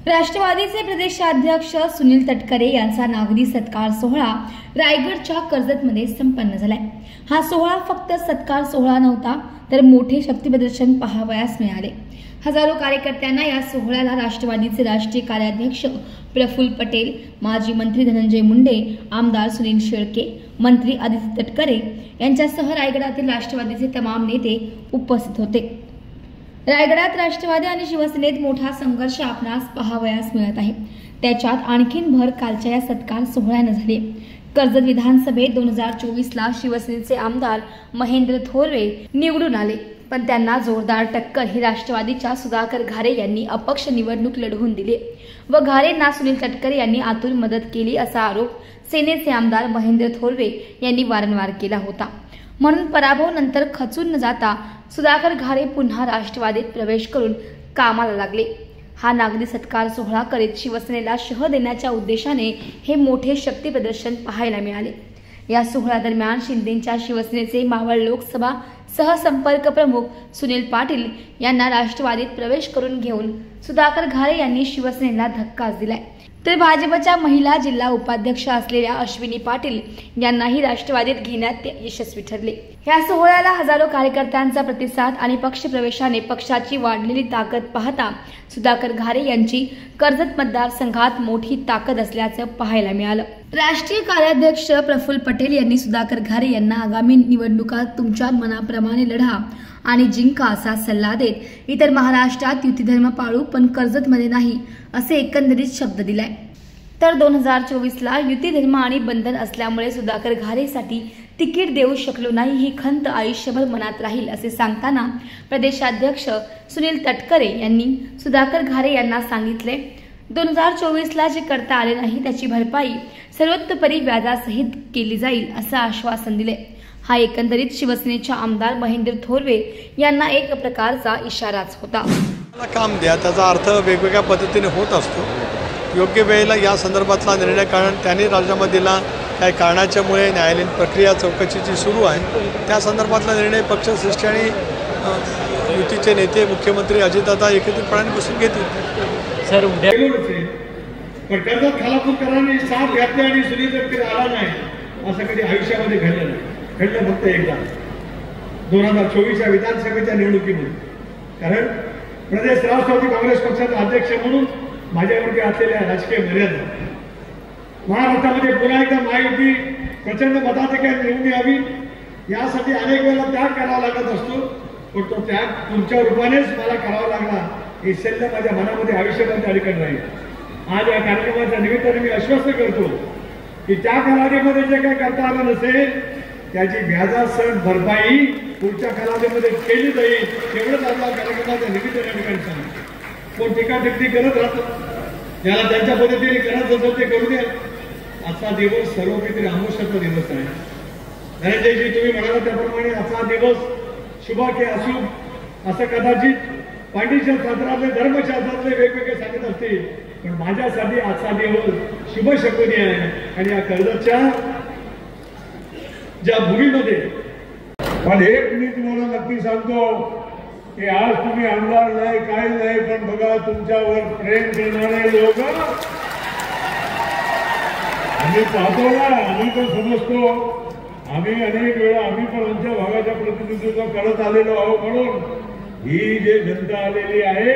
राष्ट्रवादीचे प्रदेशाध्यक्ष सुनील तटकरे यांचा नागरी सत्कार सोहळा रायगडच्या कर्जतमध्ये संपन्न झालाय। हा सोहळा फक्त सत्कार सोहळा नव्हता तर मोठे शक्ती प्रदर्शन पाहावयास मिळाले। हजारो कार्यकर्त्यांना या सोहळ्याला राष्ट्रवादीचे राष्ट्रीय कार्याध्यक्ष प्रफुल्ल पटेल, माजी मंत्री धनंजय मुंडे, आमदार सुनील शेळके, मंत्री आदित्य तटकरे यांच्यासह रायगडातील राष्ट्रवादीचे तमाम नेते उपस्थित होते। रायगडात राष्ट्रवादी आणि शिवसेनेत मोठा संघर्ष आपणास पाहावयास मिळत आहे। त्याच्यात आणखीन भर कालच्या या सत्कार सोहळ्याने झाली। कर्जत विधानसभेत 2024 ला शिवसेनेचे आमदार महेंद्र थोरवे निवडून आले, पण त्यांना जोरदार टक्कर ही राष्ट्रवादीच्या सुधाकर घारे यांनी अपक्ष निवडणूक लढवून दिली व घारेंना सुनील तटकरे यांनी आतून मदत केली असा आरोप सेनेचे आमदार महेंद्र थोरवे यांनी वारंवार केला होता। म्हणून पराभव नंतर खचून न जाता सुधाकर घारे पुन्हा राष्ट्रवादीत प्रवेश करून कामाला लागले। हा नागरी सत्कार सोहळा करीत शिवसेनेला शह देण्याच्या उद्देशाने हे मोठे शक्ती प्रदर्शन पाहायला मिळाले। या सोहळ्यादरम्यान शिंदेच्या शिवसेनेचे मावळ लोकसभा सहसंपर्क प्रमुख सुनील पाटील यांना राष्ट्रवादीत प्रवेश करून घेऊन सुधाकर घारे यांनी शिवसेनेला धक्काच दिलाय, तर भाजपच्या महिला जिल्हा उपाध्यक्ष असलेल्या अश्विनी पाटील यांनाही राष्ट्रवादीत घेण्यात ते यशस्वी ठरले। या सोहळ्याला हजारो कार्यकर्त्यांचा प्रतिसाद आणि पक्षप्रवेशाने पक्षाची वाढलेली ताकद पाहता सुधाकर घारे यांची कर्जत मतदारसंघात मोठी ताकद असल्याचं पाहायला मिळालं। राष्ट्रीय कार्याध्यक्ष प्रफुल्ल पटेल यांनी सुधाकर घारे यांना आगामी निवडणुकात तुमच्या मनाप्रमाणे लढा आणि जिंका असा सल्ला देत इतर महाराष्ट्रात युती धर्म पाळू पण कर्जतमध्ये नाही असे एकंदरीत शब्द दिलाय। तर 2024 ला युती धर्म आणि बंधन असल्यामुळे सुधाकर घारेसाठी तिकीट देऊ शकलो नाही ही खंत आयुष्यभर मनात राहील असे सांगताना प्रदेशाध्यक्ष सुनील तटकरे यांनी सुधाकर घारे यांना सांगितले, 2024 ला जे करता आले नाही त्याची भरपाई सर्वतोपरी व्याजासहित केली जाईल असं आश्वासन दिले। हा एकंदरीत शिवसेनेच्या आमदार महेंद्र थोरवे यांना एक प्रकारचा इशाराच होता। काम द्या त्याचा अर्थ वेगवेगळ्या पद्धतीने होत असतो। योग्य वेळेला या संदर्भातला निर्णय कारण त्यांनी राजीनामा दिला, काही कारणाच्यामुळे न्यायालयीन प्रक्रिया चौकशीची सुरू आहे, त्या संदर्भातला निर्णय पक्षश्रेष्ठी आणि युतीचे नेते मुख्यमंत्री अजितदादा एकत्रितपणे बसून घेतील। सर उद्या पण कर्जत खालापूरकरांनी साथ घातली आणि सुनील तटकरे आला नाही असं कधी आयुष्यामध्ये घडलं नाही। घडलं फक्त एकदा 2024च्या विधानसभेच्या निवडणुकीमध्ये, कारण प्रदेश राष्ट्रवादी काँग्रेस पक्षाचा अध्यक्ष म्हणून माझ्यावरती असलेल्या राजकीय मर्यादा महाराष्ट्रामध्ये पुन्हा एकदा महायुती प्रचंड मताधिक्याने निवडून यावी यासाठी अनेक वेळेला त्याग करावा लागत असतो, पण तो त्याग तुमच्या रूपानेच मला करावा लागला ही शल्य माझ्या मनामध्ये आयुष्यामध्ये अडकत राहील। आज या कार्यक्रमाच्या निमित्ताने मी आश्वस्त करतो की त्या कालावधीमध्ये जे काही करता आलं नसेल त्याची व्याजासह भरपाई पुढच्या कालावधीमध्ये केली जाईल, तेवढंच आपल्या कार्यक्रमाच्या निमित्ताने सांगतो। कोण टीका टिप्पणी करत राहतो, ज्याला त्यांच्या पद्धतीने करत असेल ते करू द्या। आजचा दिवस सर्वपित्री अमोशाचा दिवस आहे। धनंजयजी तुम्ही म्हणाला त्याप्रमाणे आजचा दिवस शुभ की अशुभ असं कदाचित पांडित्य शास्त्रातले धर्मशास्त्रातले वेगवेगळे सांगत असतील, पण माझ्यासाठी आजचा दिवस शुभ शकुनी आहे। आणि या कर्जतच्या ज्या भूमीमध्ये पण एक मी तुम्हाला नक्की सांगतो की आज तुम्ही आमदार नाही काय नाही, पण बघा तुमच्यावर प्रेम करणारे लोक आम्ही पाहतो ना, आम्ही पण समजतो, आम्ही अनेक वेळा आम्ही पण आमच्या भागाच्या प्रतिनिधित्व करत आलेलो आहोत। म्हणून ही जे जनता आलेली आहे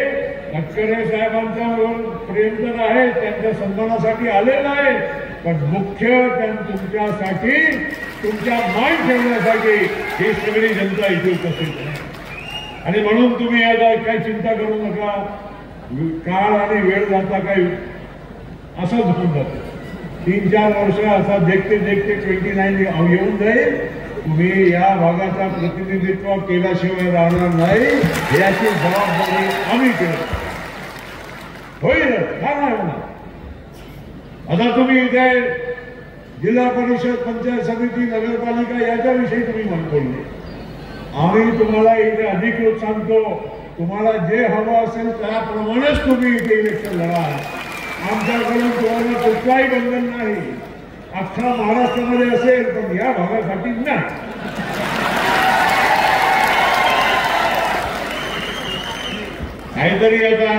तटकरे साहेबांच्यावर प्रेम तर आहे, त्यांच्या सन्मानासाठी आलेलं आहे, पण मुख्य तुमच्यासाठी तुमच्या मान ठेवण्यासाठी ही सगळी जनता इथे उपस्थित आहे। आणि म्हणून तुम्ही आता काही चिंता करू नका, काळ आणि वेळ जाता काही असंच होऊन जातं। 3-4 वर्ष असा देखते देखते 29 येऊन जाईल, तुम्ही या भागाचा प्रतिनिधित्व केल्याशिवाय राहणार नाही याची जबाबदारी आम्ही केली होईल। का नाही होणार? आता तुम्ही इथे जिल्हा परिषद, पंचायत समिती, नगरपालिका याच्याविषयी तुम्ही बोलले, आम्ही तुम्हाला इथे अधिकृत सांगतो, तुम्हाला जे हवं असेल त्याप्रमाणेच तुम्ही इथे इलेक्शन लढा। आमच्याकडून तुम्हाला कुठलाही बंधन नाही, अख्खा महाराष्ट्रामध्ये असेल पण या भागासाठी नाही। काहीतरी आता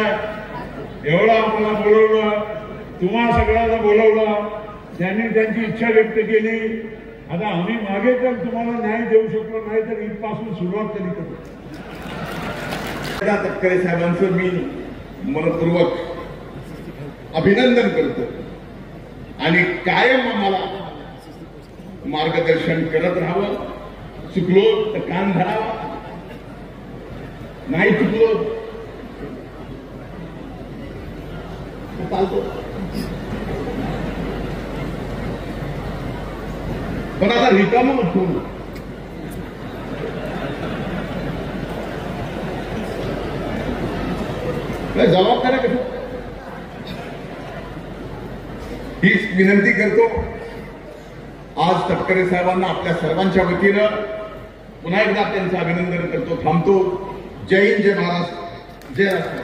एवढं आम्हाला बोलवलं, तुम्हा सगळ्यांना बोलवलं, त्यांनी त्यांची इच्छा व्यक्त केली. आता आम्ही मागे तर तुम्हाला न्याय देऊ शकलो नाही, तर इथपासून सुरुवात तरी करू. तटकरे साहेबांचं मी मनपूर्वक अभिनंदन करतो आणि कायम आम्हाला मार्गदर्शन करत राहावं. चुकलो तर कान धरावा, नाही चुकलो चालतो. पण आता रिकामं उठून जबाबदाऱ्या कसं हीच विनंती करतो. आज तटकरे साहेबांना आपल्या सर्वांच्या वतीनं पुन्हा एकदा त्यांचं अभिनंदन करतो. थांबतो. जय हिंद, जय महाराष्ट्र, जय राष्ट्र.